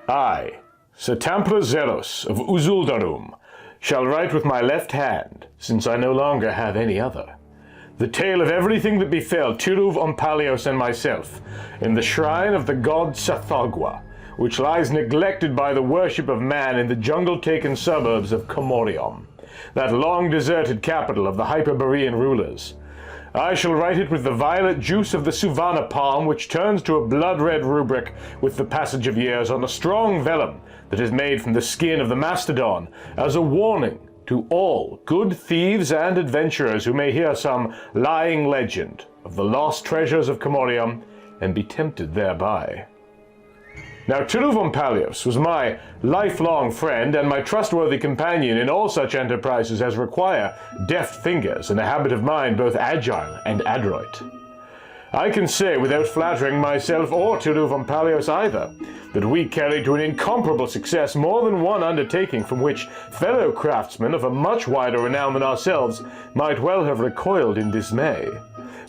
I, Satampra Zeiros of Uzuldarum, shall write with my left hand, since I no longer have any other, the tale of everything that befell Tiruv Ompalios and myself in the shrine of the god Tsathoggua, which lies neglected by the worship of man in the jungle-taken suburbs of Komorion, that long-deserted capital of the Hyperborean rulers. I shall write it with the violet juice of the Suvana palm, which turns to a blood-red rubric with the passage of years on a strong vellum that is made from the skin of the mastodon, as a warning to all good thieves and adventurers who may hear some lying legend of the lost treasures of Komorion and be tempted thereby. Now, Tiruv Ompalios was my lifelong friend and my trustworthy companion in all such enterprises as require deft fingers and a habit of mind both agile and adroit. I can say, without flattering myself or Tiruv Ompalios either, that we carried to an incomparable success more than one undertaking from which fellow craftsmen of a much wider renown than ourselves might well have recoiled in dismay.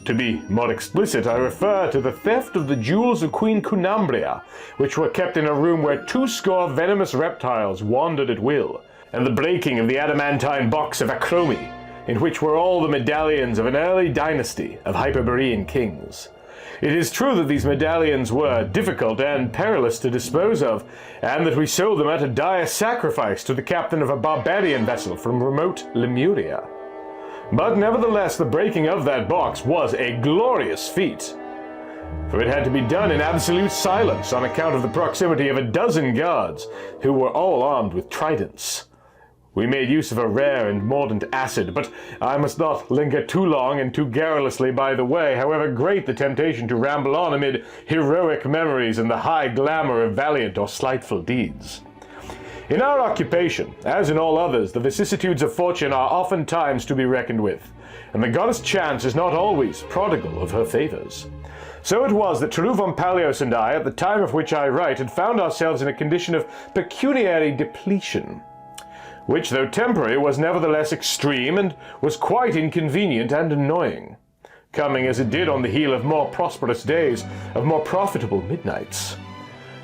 To be more explicit, I refer to the theft of the jewels of Queen Cunambria, which were kept in a room where 200 venomous reptiles wandered at will, and the breaking of the adamantine box of Akromi, in which were all the medallions of an early dynasty of Hyperborean kings. It is true that these medallions were difficult and perilous to dispose of, and that we sold them at a dire sacrifice to the captain of a barbarian vessel from remote Lemuria. But nevertheless, the breaking of that box was a glorious feat, for it had to be done in absolute silence on account of the proximity of a dozen guards, who were all armed with tridents. We made use of a rare and mordant acid, but I must not linger too long and too garrulously by the way, however great the temptation to ramble on amid heroic memories and the high glamour of valiant or slightful deeds. In our occupation, as in all others, the vicissitudes of fortune are oftentimes to be reckoned with, and the goddess Chance is not always prodigal of her favors. So it was that Tiruv Ompalios and I, at the time of which I write, had found ourselves in a condition of pecuniary depletion, which, though temporary, was nevertheless extreme and was quite inconvenient and annoying, coming as it did on the heel of more prosperous days, of more profitable midnights.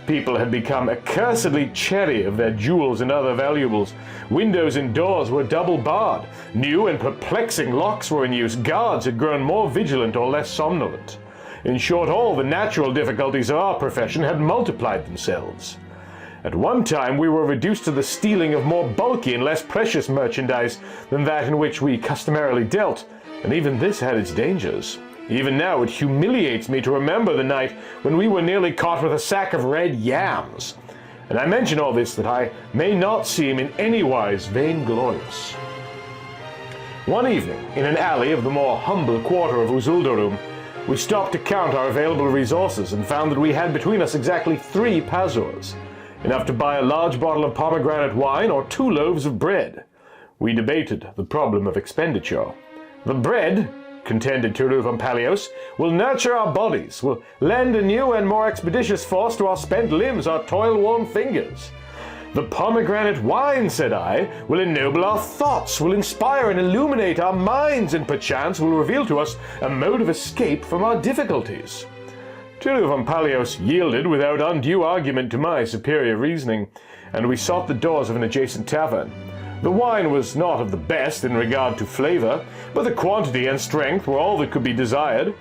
People had become accursedly chary of their jewels and other valuables. Windows and doors were double barred. New and perplexing locks were in use. Guards had grown more vigilant or less somnolent. In short, all the natural difficulties of our profession had multiplied themselves. At one time we were reduced to the stealing of more bulky and less precious merchandise than that in which we customarily dealt, and even this had its dangers. Even now it humiliates me to remember the night when we were nearly caught with a sack of red yams. And I mention all this that I may not seem in any wise vainglorious. One evening, in an alley of the more humble quarter of Uzuldarum, we stopped to count our available resources and found that we had between us exactly 3 pazurs, enough to buy a large bottle of pomegranate wine or 2 loaves of bread. We debated the problem of expenditure. The bread, contended Tiruv Ompalios, will nurture our bodies, will lend a new and more expeditious force to our spent limbs, our toil-worn fingers. The pomegranate wine, said I, will ennoble our thoughts, will inspire and illuminate our minds, and perchance will reveal to us a mode of escape from our difficulties. Tiruv Ompalios yielded without undue argument to my superior reasoning, and we sought the doors of an adjacent tavern. The wine was not of the best in regard to flavor, but the quantity and strength were all that could be desired.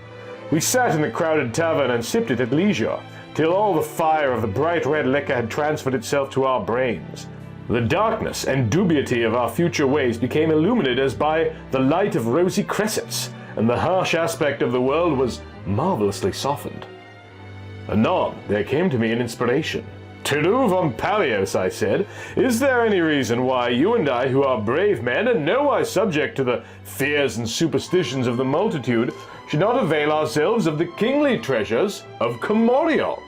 We sat in the crowded tavern and sipped it at leisure, till all the fire of the bright red liquor had transferred itself to our brains. The darkness and dubiety of our future ways became illuminated as by the light of rosy cressets, and the harsh aspect of the world was marvelously softened. Anon there came to me an inspiration. Tiruv Ompalios, I said, is there any reason why you and I, who are brave men and nowise subject to the fears and superstitions of the multitude, should not avail ourselves of the kingly treasures of Komorion?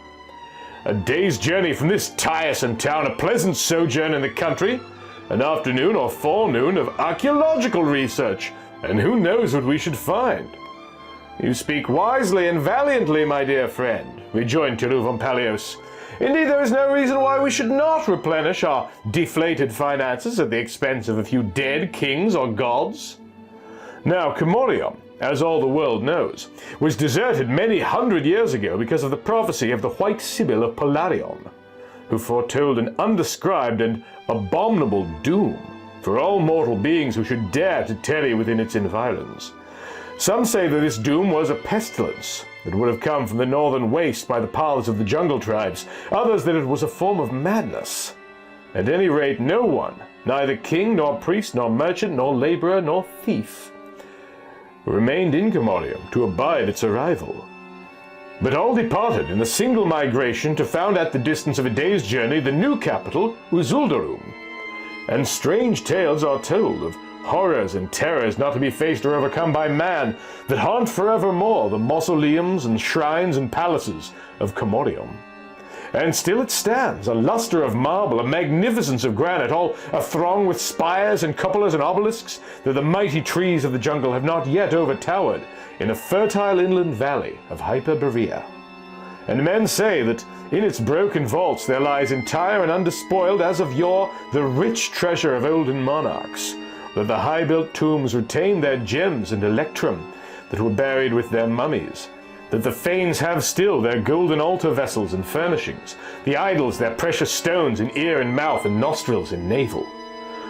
A day's journey from this tiresome town, a pleasant sojourn in the country, an afternoon or forenoon of archaeological research, and who knows what we should find? You speak wisely and valiantly, my dear friend, rejoined Tiruv Ompalios. Indeed, there is no reason why we should not replenish our deflated finances at the expense of a few dead kings or gods. Now, Komorion, as all the world knows, was deserted many hundred years ago because of the prophecy of the White Sibyl of Polarion. who foretold an undescribed and abominable doom for all mortal beings who should dare to tarry within its environs. Some say that this doom was a pestilence that would have come from the northern waste by the paths of the jungle tribes, others that it was a form of madness. At any rate, no one, neither king, nor priest, nor merchant, nor laborer, nor thief, remained in Commodium to abide its arrival. But all departed in a single migration to found at the distance of a day's journey the new capital, Uzuldarum. And strange tales are told of horrors and terrors not to be faced or overcome by man that haunt forevermore the mausoleums and shrines and palaces of Commodium. And still it stands, a lustre of marble, a magnificence of granite, all athrong with spires and cupolas and obelisks that the mighty trees of the jungle have not yet overtowered in a fertile inland valley of Hyperborea. And men say that in its broken vaults there lies entire and undespoiled as of yore the rich treasure of olden monarchs, that the high-built tombs retain their gems and electrum that were buried with their mummies, that the fanes have still their golden altar vessels and furnishings, the idols their precious stones in ear and mouth and nostrils and navel.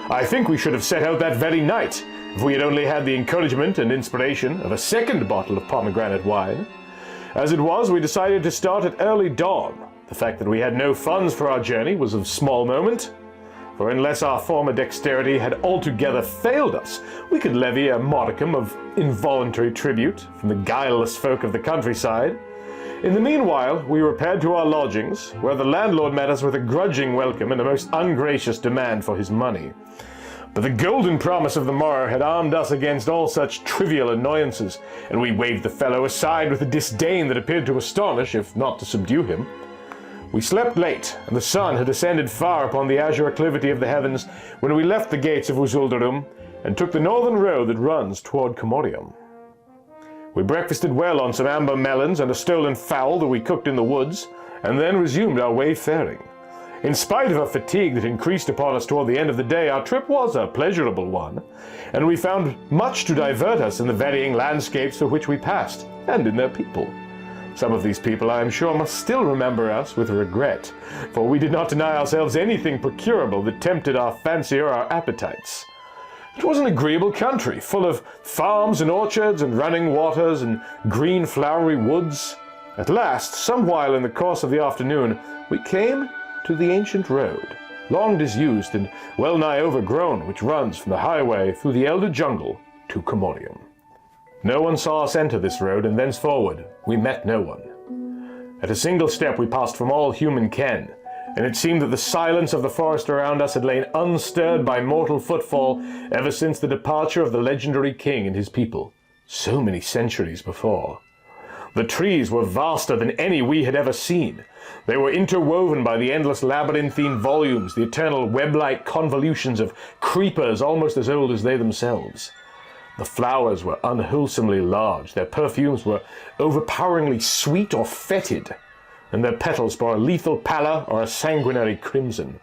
I think we should have set out that very night, if we had only had the encouragement and inspiration of a second bottle of pomegranate wine. As it was, we decided to start at early dawn. The fact that we had no funds for our journey was of small moment, for unless our former dexterity had altogether failed us, we could levy a modicum of involuntary tribute from the guileless folk of the countryside. In the meanwhile, we repaired to our lodgings, where the landlord met us with a grudging welcome and a most ungracious demand for his money. But the golden promise of the morrow had armed us against all such trivial annoyances, and we waved the fellow aside with a disdain that appeared to astonish, if not to subdue him. We slept late, and the sun had ascended far upon the azure acclivity of the heavens when we left the gates of Uzuldarum and took the northern road that runs toward Commodium. We breakfasted well on some amber melons and a stolen fowl that we cooked in the woods, and then resumed our wayfaring. In spite of a fatigue that increased upon us toward the end of the day, our trip was a pleasurable one, and we found much to divert us in the varying landscapes through which we passed, and in their people. Some of these people, I am sure, must still remember us with regret, for we did not deny ourselves anything procurable that tempted our fancy or our appetites. It was an agreeable country, full of farms and orchards and running waters and green flowery woods. At last, some while in the course of the afternoon, we came to the ancient road, long disused and well nigh overgrown, which runs from the highway through the elder jungle to Commodium. No one saw us enter this road, and thenceforward we met no one. At a single step we passed from all human ken, and it seemed that the silence of the forest around us had lain unstirred by mortal footfall ever since the departure of the legendary king and his people, so many centuries before. The trees were vaster than any we had ever seen. They were interwoven by the endless labyrinthine volumes, the eternal web-like convolutions of creepers almost as old as they themselves. The flowers were unwholesomely large, their perfumes were overpoweringly sweet or fetid, and their petals bore a lethal pallor or a sanguinary crimson.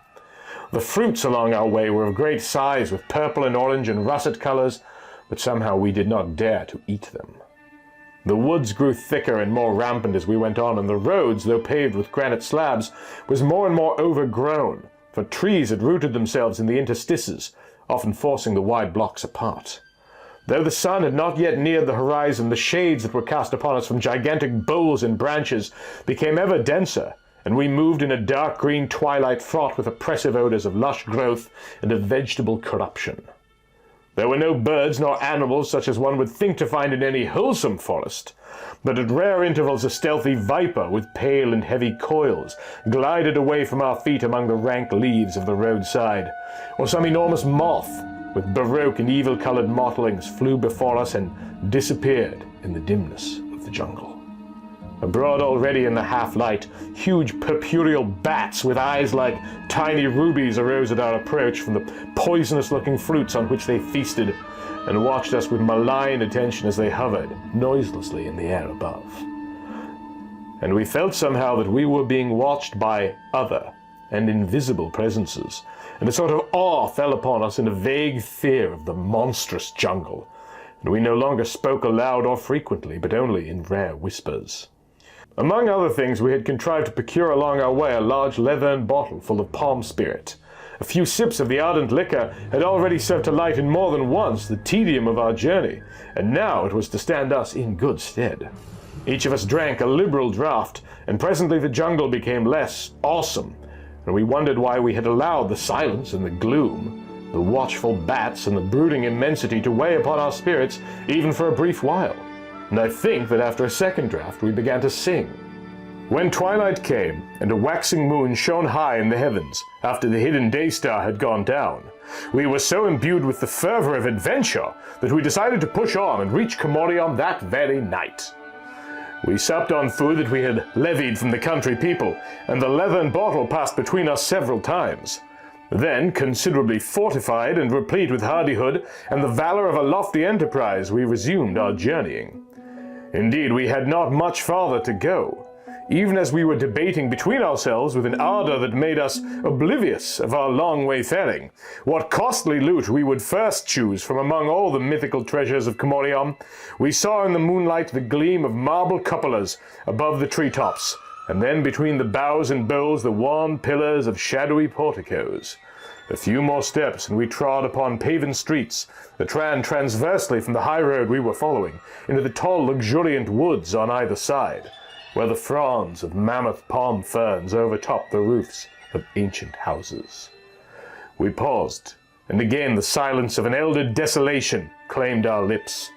The fruits along our way were of great size, with purple and orange and russet colors, but somehow we did not dare to eat them. The woods grew thicker and more rampant as we went on, and the roads, though paved with granite slabs, was more and more overgrown, for trees had rooted themselves in the interstices, often forcing the wide blocks apart. Though the sun had not yet neared the horizon, the shades that were cast upon us from gigantic boles and branches became ever denser, and we moved in a dark green twilight fraught with oppressive odors of lush growth and of vegetable corruption. There were no birds nor animals such as one would think to find in any wholesome forest, but at rare intervals a stealthy viper with pale and heavy coils glided away from our feet among the rank leaves of the roadside, or some enormous moth with baroque and evil-colored mottlings flew before us and disappeared in the dimness of the jungle. Abroad already in the half-light, huge purpureal bats with eyes like tiny rubies arose at our approach from the poisonous-looking fruits on which they feasted, and watched us with malign attention as they hovered noiselessly in the air above. And we felt somehow that we were being watched by other and invisible presences, and a sort of awe fell upon us and a vague fear of the monstrous jungle, and we no longer spoke aloud or frequently, but only in rare whispers. Among other things, we had contrived to procure along our way a large leathern bottle full of palm spirit. A few sips of the ardent liquor had already served to lighten more than once the tedium of our journey, and now it was to stand us in good stead. Each of us drank a liberal draught, and presently the jungle became less awesome, and we wondered why we had allowed the silence and the gloom, the watchful bats and the brooding immensity to weigh upon our spirits even for a brief while. And I think that after a second draught we began to sing. When twilight came, and a waxing moon shone high in the heavens, after the hidden day star had gone down, we were so imbued with the fervor of adventure that we decided to push on and reach Comorium that very night. We supped on food that we had levied from the country people, and the leathern bottle passed between us several times. Then, considerably fortified and replete with hardihood and the valor of a lofty enterprise, we resumed our journeying. Indeed, we had not much farther to go, even as we were debating between ourselves with an ardor that made us oblivious of our long wayfaring, what costly loot we would first choose from among all the mythical treasures of Comorium. We saw in the moonlight the gleam of marble cupolas above the treetops, and then between the boughs and boles the wan pillars of shadowy porticos. A few more steps, and we trod upon paven streets that ran transversely from the high road we were following into the tall, luxuriant woods on either side, where the fronds of mammoth palm ferns overtopped the roofs of ancient houses. We paused, and again the silence of an elder desolation claimed our lips,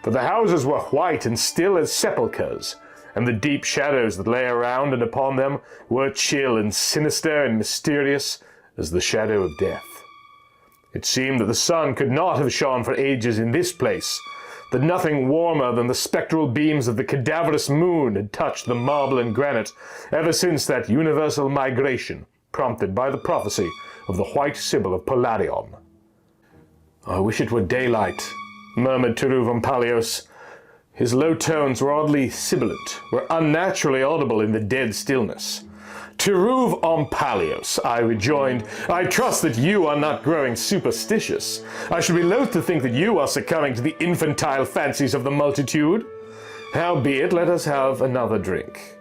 for the houses were white and still as sepulchres, and the deep shadows that lay around and upon them were chill and sinister and mysterious as the shadow of death. It seemed that the sun could not have shone for ages in this place, that nothing warmer than the spectral beams of the cadaverous moon had touched the marble and granite ever since that universal migration prompted by the prophecy of the white Sibyl of Palladion. "I wish it were daylight," murmured Turuvompalios. His low tones were oddly sibilant, were unnaturally audible in the dead stillness. "Turuvompalios," I rejoined, "I trust that you are not growing superstitious. I should be loath to think that you are succumbing to the infantile fancies of the multitude. Howbeit, let us have another drink."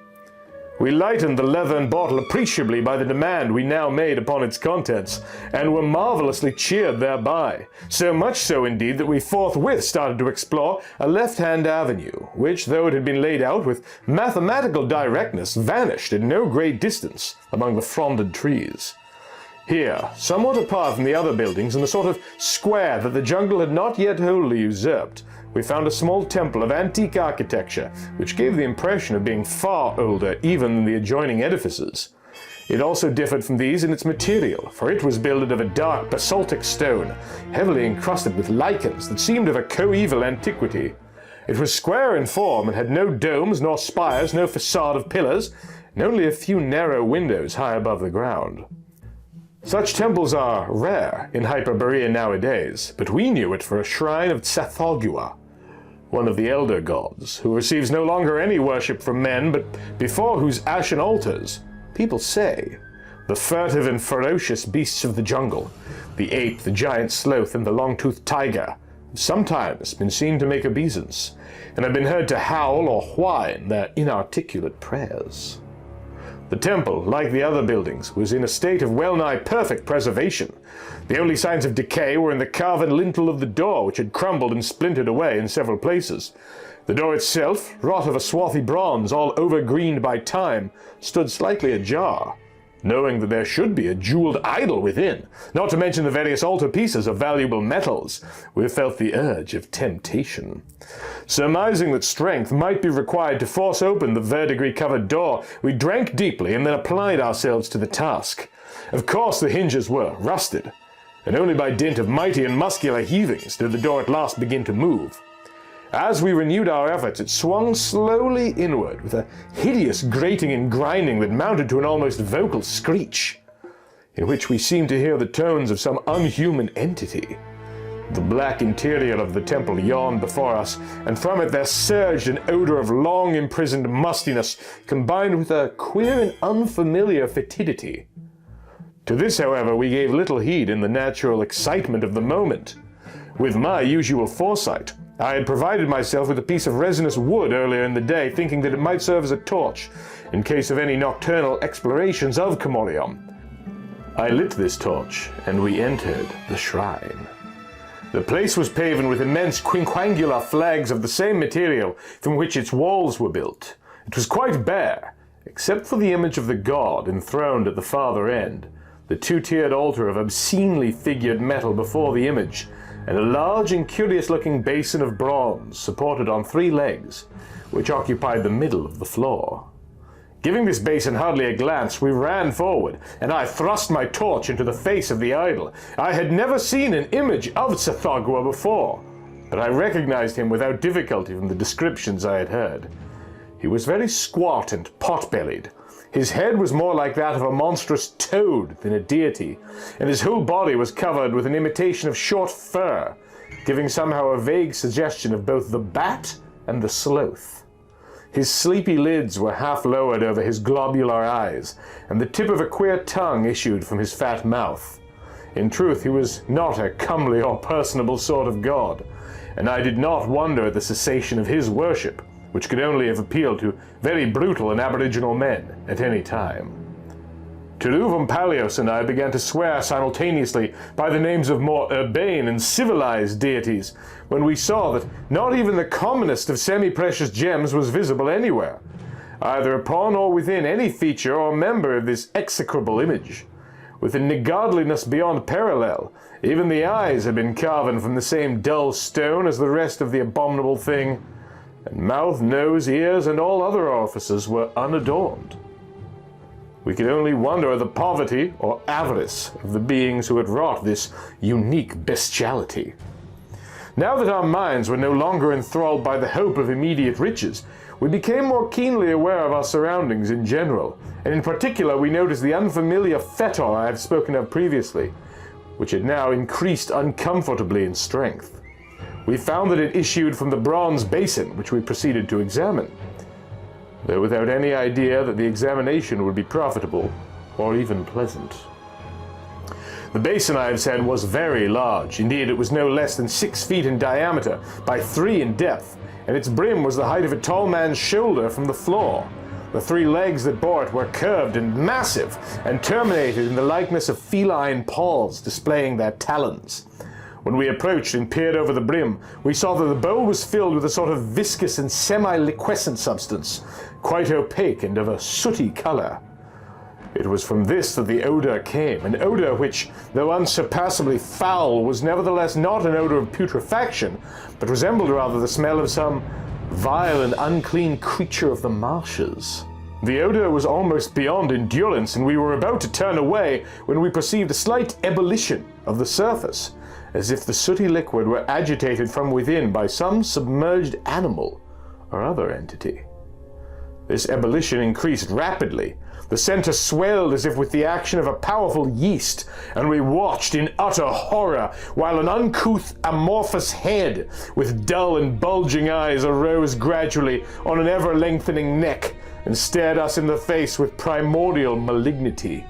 We lightened the leathern bottle appreciably by the demand we now made upon its contents, and were marvelously cheered thereby, so much so indeed that we forthwith started to explore a left-hand avenue, which, though it had been laid out with mathematical directness, vanished at no great distance among the fronded trees. Here, somewhat apart from the other buildings, in a sort of square that the jungle had not yet wholly usurped, we found a small temple of antique architecture, which gave the impression of being far older even than the adjoining edifices. It also differed from these in its material, for it was builded of a dark basaltic stone, heavily encrusted with lichens that seemed of a coeval antiquity. It was square in form and had no domes nor spires, no facade of pillars, and only a few narrow windows high above the ground. Such temples are rare in Hyperborea nowadays, but we knew it for a shrine of Tsathoggua, one of the elder gods, who receives no longer any worship from men, but before whose ashen altars, people say, the furtive and ferocious beasts of the jungle, the ape, the giant sloth, and the long-toothed tiger, have sometimes been seen to make obeisance, and have been heard to howl or whine their inarticulate prayers. The temple, like the other buildings, was in a state of well-nigh perfect preservation. The only signs of decay were in the carven lintel of the door, which had crumbled and splintered away in several places. The door itself, wrought of a swarthy bronze, all overgreened by time, stood slightly ajar. Knowing that there should be a jeweled idol within, not to mention the various altar pieces of valuable metals, we felt the urge of temptation. Surmising that strength might be required to force open the verdigris-covered door, we drank deeply and then applied ourselves to the task. Of course the hinges were rusted, and only by dint of mighty and muscular heavings did the door at last begin to move. As we renewed our efforts, it swung slowly inward with a hideous grating and grinding that mounted to an almost vocal screech, in which we seemed to hear the tones of some unhuman entity. The black interior of the temple yawned before us, and from it there surged an odor of long-imprisoned mustiness, combined with a queer and unfamiliar fetidity. To this, however, we gave little heed in the natural excitement of the moment. With my usual foresight, I had provided myself with a piece of resinous wood earlier in the day, thinking that it might serve as a torch in case of any nocturnal explorations of Komorium. I lit this torch, and we entered the shrine. The place was paven with immense quinquangular flags of the same material from which its walls were built. It was quite bare, except for the image of the god enthroned at the farther end, the two-tiered altar of obscenely figured metal before the image, and a large and curious-looking basin of bronze supported on 3 legs, which occupied the middle of the floor. Giving this basin hardly a glance, we ran forward, and I thrust my torch into the face of the idol. I had never seen an image of Tsathoggua before, but I recognized him without difficulty from the descriptions I had heard. He was very squat and pot-bellied. His head was more like that of a monstrous toad than a deity, and his whole body was covered with an imitation of short fur, giving somehow a vague suggestion of both the bat and the sloth. His sleepy lids were half lowered over his globular eyes, and the tip of a queer tongue issued from his fat mouth. In truth, he was not a comely or personable sort of god, and I did not wonder at the cessation of his worship, which could only have appealed to very brutal and aboriginal men at any time. Palios and I began to swear simultaneously by the names of more urbane and civilized deities when we saw that not even the commonest of semi-precious gems was visible anywhere, either upon or within any feature or member of this execrable image. With a niggardliness beyond parallel, even the eyes had been carven from the same dull stone as the rest of the abominable thing, and mouth, nose, ears, and all other orifices were unadorned. We could only wonder at the poverty or avarice of the beings who had wrought this unique bestiality. Now that our minds were no longer enthralled by the hope of immediate riches, we became more keenly aware of our surroundings in general, and in particular we noticed the unfamiliar fetor I have spoken of previously, which had now increased uncomfortably in strength. We found that it issued from the bronze basin, which we proceeded to examine, though without any idea that the examination would be profitable or even pleasant. The basin, I have said, was very large. Indeed, it was no less than 6 feet in diameter by 3 in depth, and its brim was the height of a tall man's shoulder from the floor. The 3 legs that bore it were curved and massive, and terminated in the likeness of feline paws displaying their talons. When we approached and peered over the brim, we saw that the bowl was filled with a sort of viscous and semi-liquescent substance, quite opaque and of a sooty color. It was from this that the odor came, an odor which, though unsurpassably foul, was nevertheless not an odor of putrefaction, but resembled rather the smell of some vile and unclean creature of the marshes. The odor was almost beyond endurance, and we were about to turn away when we perceived a slight ebullition of the surface, as if the sooty liquid were agitated from within by some submerged animal or other entity. This ebullition increased rapidly. The center swelled as if with the action of a powerful yeast, and we watched in utter horror while an uncouth amorphous head with dull and bulging eyes arose gradually on an ever-lengthening neck and stared us in the face with primordial malignity.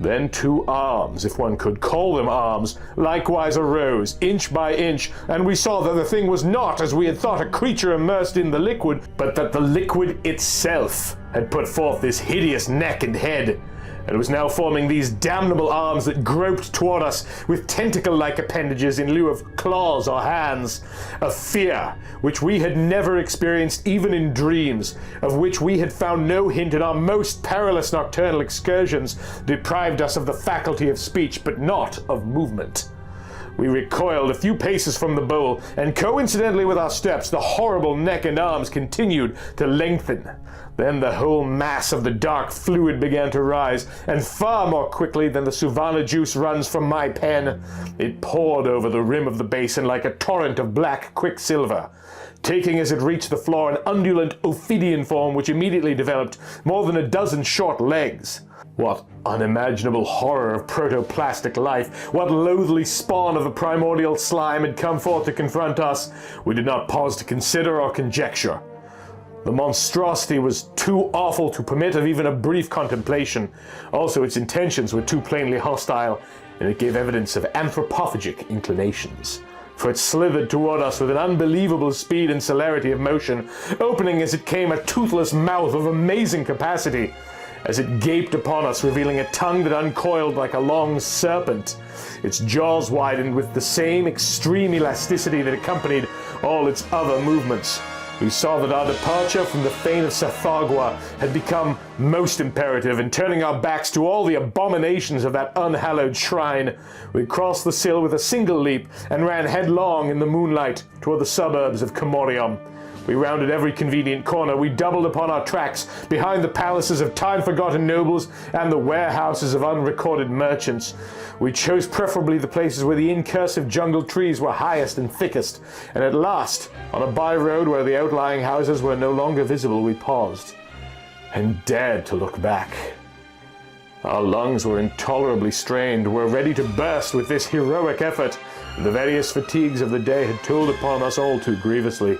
Then 2 arms, if one could call them arms, likewise arose, inch by inch, and we saw that the thing was not, as we had thought, a creature immersed in the liquid, but that the liquid itself had put forth this hideous neck and head, and was now forming these damnable arms that groped toward us with tentacle-like appendages in lieu of claws or hands. A fear which we had never experienced even in dreams, of which we had found no hint in our most perilous nocturnal excursions, deprived us of the faculty of speech, but not of movement. We recoiled a few paces from the bowl, and coincidentally with our steps, the horrible neck and arms continued to lengthen. Then the whole mass of the dark fluid began to rise, and far more quickly than the Suvana juice runs from my pen, it poured over the rim of the basin like a torrent of black quicksilver, taking as it reached the floor an undulant Ophidian form which immediately developed more than a dozen short legs. What unimaginable horror of protoplastic life, what loathly spawn of the primordial slime had come forth to confront us, we did not pause to consider or conjecture. The monstrosity was too awful to permit of even a brief contemplation. Also, its intentions were too plainly hostile, and it gave evidence of anthropophagic inclinations. for it slithered toward us with an unbelievable speed and celerity of motion, opening as it came a toothless mouth of amazing capacity, as it gaped upon us, revealing a tongue that uncoiled like a long serpent. Its jaws widened with the same extreme elasticity that accompanied all its other movements. We saw that our departure from the fane of Tsathoggua had become most imperative, and turning our backs to all the abominations of that unhallowed shrine, we crossed the sill with a single leap and ran headlong in the moonlight toward the suburbs of Comorium. We rounded every convenient corner, we doubled upon our tracks behind the palaces of time-forgotten nobles and the warehouses of unrecorded merchants. We chose preferably the places where the incursive jungle trees were highest and thickest, and at last, on a by-road where the outlying houses were no longer visible, we paused and dared to look back. Our lungs were intolerably strained, were ready to burst with this heroic effort, and the various fatigues of the day had told upon us all too grievously.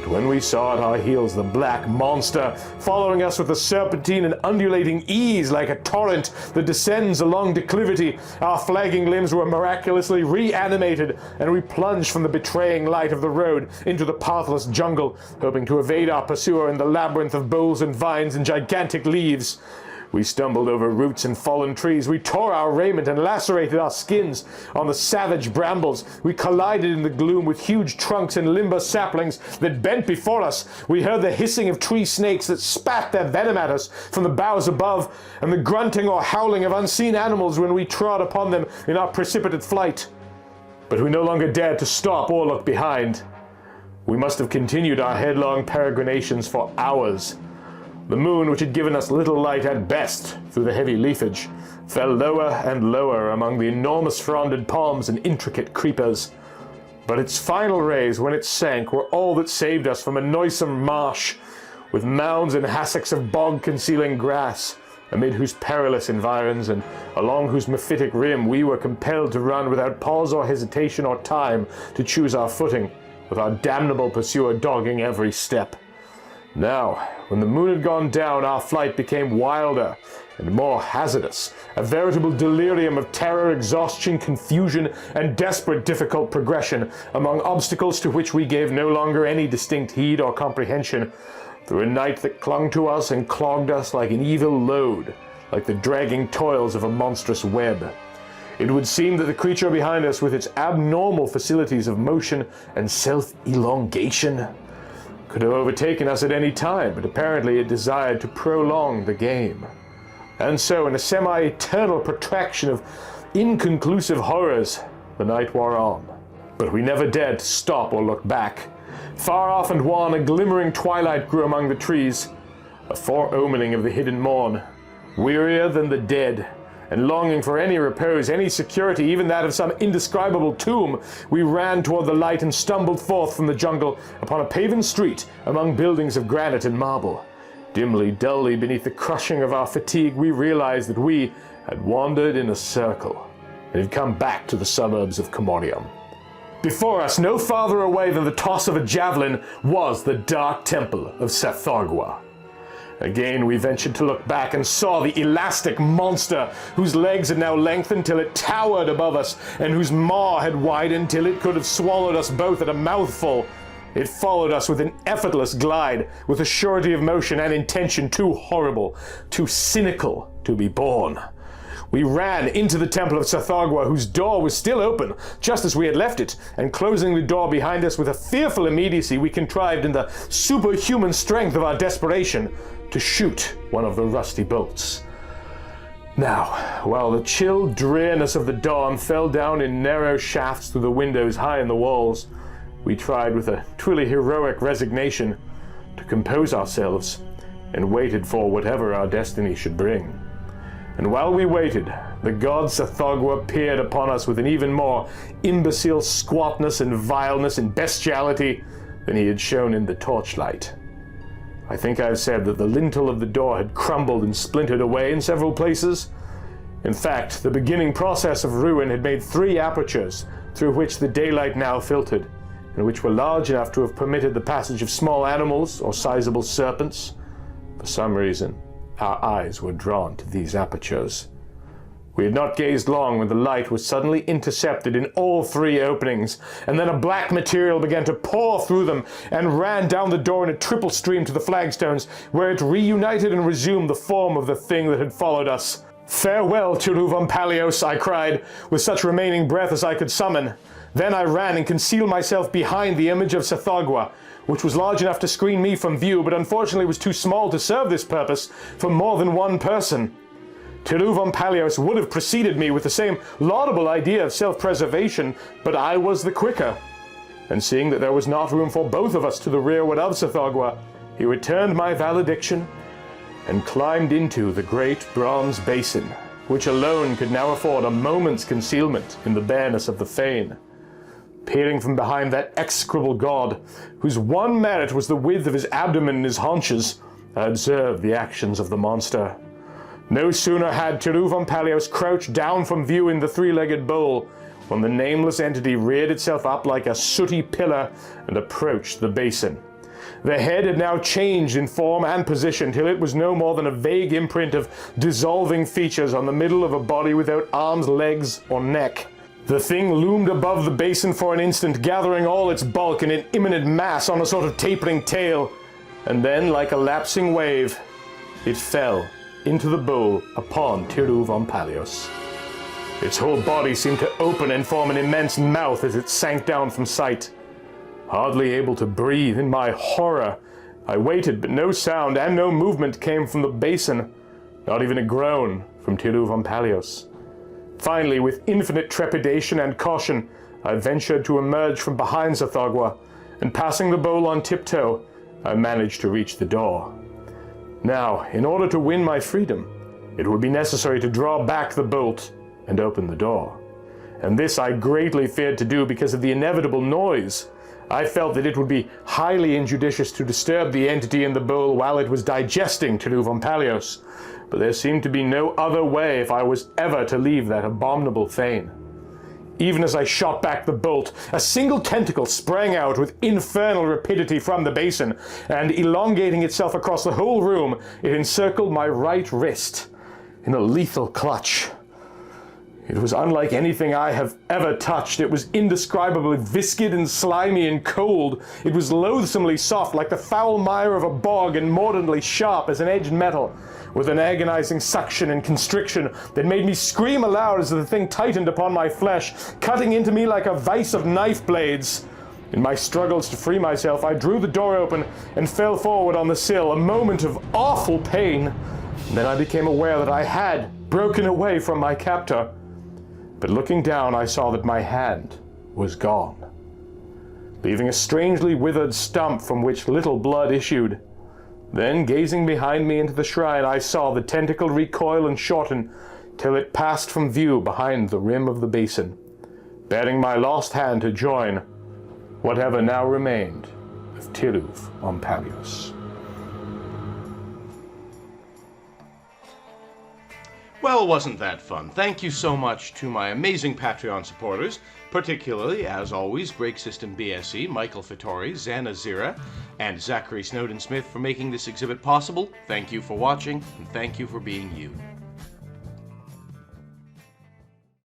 But when we saw at our heels the black monster, following us with a serpentine and undulating ease like a torrent that descends along declivity, our flagging limbs were miraculously reanimated, and we plunged from the betraying light of the road into the pathless jungle, hoping to evade our pursuer in the labyrinth of boles and vines and gigantic leaves. We stumbled over roots and fallen trees. We tore our raiment and lacerated our skins on the savage brambles. We collided in the gloom with huge trunks and limber saplings that bent before us. We heard the hissing of tree snakes that spat their venom at us from the boughs above, and the grunting or howling of unseen animals when we trod upon them in our precipitate flight. But we no longer dared to stop or look behind. We must have continued our headlong peregrinations for hours. The moon, which had given us little light at best through the heavy leafage, fell lower and lower among the enormous fronded palms and intricate creepers. But its final rays, when it sank, were all that saved us from a noisome marsh, with mounds and hassocks of bog-concealing grass, amid whose perilous environs and along whose mephitic rim we were compelled to run without pause or hesitation or time to choose our footing, with our damnable pursuer dogging every step. Now, when the moon had gone down, our flight became wilder and more hazardous, a veritable delirium of terror, exhaustion, confusion, and desperate difficult progression among obstacles to which we gave no longer any distinct heed or comprehension, through a night that clung to us and clogged us like an evil load, like the dragging toils of a monstrous web. It would seem that the creature behind us, with its abnormal facilities of motion and self-elongation, could have overtaken us at any time, but apparently it desired to prolong the game. And so, in a semi-eternal protraction of inconclusive horrors, the night wore on. But we never dared to stop or look back. Far off and wan, a glimmering twilight grew among the trees, a foreomening of the hidden morn. Wearier than the dead, and longing for any repose, any security, even that of some indescribable tomb, we ran toward the light and stumbled forth from the jungle upon a paven street among buildings of granite and marble. Dimly, dully, beneath the crushing of our fatigue, we realized that we had wandered in a circle and had come back to the suburbs of Comorium. Before us, no farther away than the toss of a javelin, was the dark temple of Tsathoggua. Again we ventured to look back and saw the elastic monster whose legs had now lengthened till it towered above us, and whose maw had widened till it could have swallowed us both at a mouthful. It followed us with an effortless glide, with a surety of motion and intention too horrible, too cynical to be borne. We ran into the temple of Tsathoggua, whose door was still open, just as we had left it, and closing the door behind us with a fearful immediacy, we contrived, in the superhuman strength of our desperation, to shoot one of the rusty bolts. Now, while the chill drearness of the dawn fell down in narrow shafts through the windows high in the walls, we tried with a truly heroic resignation to compose ourselves, and waited for whatever our destiny should bring. And while we waited, the god Tsathoggua peered upon us with an even more imbecile squatness and vileness and bestiality than he had shown in the torchlight. I think I've said that the lintel of the door had crumbled and splintered away in several places. In fact, the beginning process of ruin had made 3 apertures through which the daylight now filtered, and which were large enough to have permitted the passage of small animals or sizable serpents. For some reason, our eyes were drawn to these apertures. We had not gazed long when the light was suddenly intercepted in all 3 openings, and then a black material began to pour through them and ran down the door in a triple stream to the flagstones, where it reunited and resumed the form of the thing that had followed us. "Farewell, Tiruvum-Palios," I cried, with such remaining breath as I could summon. Then I ran and concealed myself behind the image of Tsathoggua, which was large enough to screen me from view, but unfortunately was too small to serve this purpose for more than one person. Tiruvum-Palios would have preceded me with the same laudable idea of self-preservation, but I was the quicker. And seeing that there was not room for both of us to the rearward of Tsathoggua, he returned my valediction and climbed into the great bronze basin, which alone could now afford a moment's concealment in the bareness of the fane. Peering from behind that execrable god, whose one merit was the width of his abdomen and his haunches, I observed the actions of the monster. No sooner had Tiruvum-Palios crouched down from view in the 3-legged bowl, when the nameless entity reared itself up like a sooty pillar and approached the basin. The head had now changed in form and position till it was no more than a vague imprint of dissolving features on the middle of a body without arms, legs, or neck. The thing loomed above the basin for an instant, gathering all its bulk in an imminent mass on a sort of tapering tail, and then, like a lapsing wave, it fell into the bowl upon Tiruvum-Palios. Its whole body seemed to open and form an immense mouth as it sank down from sight. Hardly able to breathe in my horror, I waited, but no sound and no movement came from the basin, not even a groan from Tiruvum-Palios. Finally, with infinite trepidation and caution, I ventured to emerge from behind Tsathoggua, and passing the bowl on tiptoe, I managed to reach the door. Now, in order to win my freedom, it would be necessary to draw back the bolt and open the door. And this I greatly feared to do because of the inevitable noise. I felt that it would be highly injudicious to disturb the entity in the bowl while it was digesting Tiruvum-Palios, but there seemed to be no other way if I was ever to leave that abominable fane. Even as I shot back the bolt, a single tentacle sprang out with infernal rapidity from the basin, and elongating itself across the whole room, it encircled my right wrist in a lethal clutch. It was unlike anything I have ever touched. It was indescribably viscid and slimy and cold. It was loathsomely soft, like the foul mire of a bog, and mordantly sharp as an edged metal, with an agonizing suction and constriction that made me scream aloud as the thing tightened upon my flesh, cutting into me like a vise of knife blades. In my struggles to free myself, I drew the door open and fell forward on the sill, a moment of awful pain. And then I became aware that I had broken away from my captor. But looking down, I saw that my hand was gone, leaving a strangely withered stump from which little blood issued. Then, gazing behind me into the shrine, I saw the tentacle recoil and shorten till it passed from view behind the rim of the basin, bearing my lost hand to join whatever now remained of Tiruvum-Palios. Well, wasn't that fun? Thank you so much to my amazing Patreon supporters, particularly, as always, Break System BSE, Michael Fittori, Xana Zira, and Zachary Snowden Smith for making this exhibit possible. Thank you for watching, and thank you for being you.